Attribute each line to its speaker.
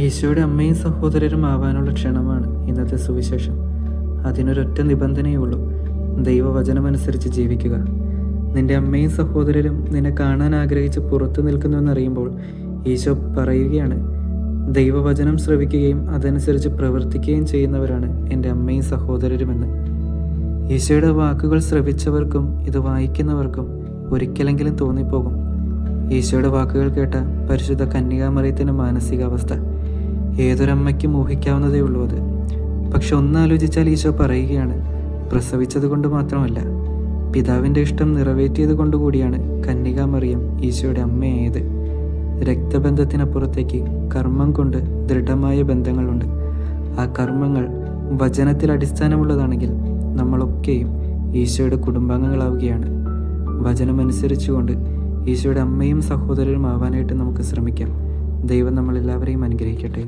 Speaker 1: ഈശോയുടെ അമ്മയും സഹോദരരും ആവാനുള്ള ക്ഷണമാണ് ഇന്നത്തെ സുവിശേഷം. അതിനൊരൊറ്റ നിബന്ധനയേ ഉള്ളൂ: ദൈവവചനമനുസരിച്ച് ജീവിക്കുക. നിന്റെ അമ്മയും സഹോദരരും നിന്നെ കാണാൻ ആഗ്രഹിച്ച് പുറത്തു നിൽക്കുന്നുവെന്നറിയുമ്പോൾ ഈശോ പറയുകയാണ്, ദൈവവചനം ശ്രവിക്കുകയും അതനുസരിച്ച് പ്രവർത്തിക്കുകയും ചെയ്യുന്നവരാണ് എൻ്റെ അമ്മയും സഹോദരരുമെന്ന്. ഈശോയുടെ വാക്കുകൾ ശ്രവിച്ചവർക്കും ഇത് വായിക്കുന്നവർക്കും ഒരിക്കലെങ്കിലും തോന്നിപ്പോകും ഈശോയുടെ വാക്കുകൾ കേട്ട പരിശുദ്ധ കന്യകാമറിയത്തിൻ്റെ മാനസികാവസ്ഥ. ഏതൊരമ്മയ്ക്കും ഊഹിക്കാവുന്നതേ ഉള്ളൂ അത്. പക്ഷെ ഒന്നാലോചിച്ചാൽ ഈശോ പറയുകയാണ്, പ്രസവിച്ചത് കൊണ്ട് മാത്രമല്ല, പിതാവിൻ്റെ ഇഷ്ടം നിറവേറ്റിയത് കൊണ്ടുകൂടിയാണ് കന്യകാമറിയം ഈശോയുടെ അമ്മയായത്. രക്തബന്ധത്തിനപ്പുറത്തേക്ക് കർമ്മം കൊണ്ട് ദൃഢമായ ബന്ധങ്ങളുണ്ട്. ആ കർമ്മങ്ങൾ വചനത്തിൽ അടിസ്ഥാനമുള്ളതാണെങ്കിൽ നമ്മളൊക്കെയും ഈശോയുടെ കുടുംബാംഗങ്ങളാവുകയാണ്. വചനമനുസരിച്ചുകൊണ്ട് ഈശോയുടെ അമ്മയും സഹോദരരും ആവാനായിട്ട് നമുക്ക് ശ്രമിക്കാം. ദൈവം നമ്മളെല്ലാവരെയും അനുഗ്രഹിക്കട്ടെ.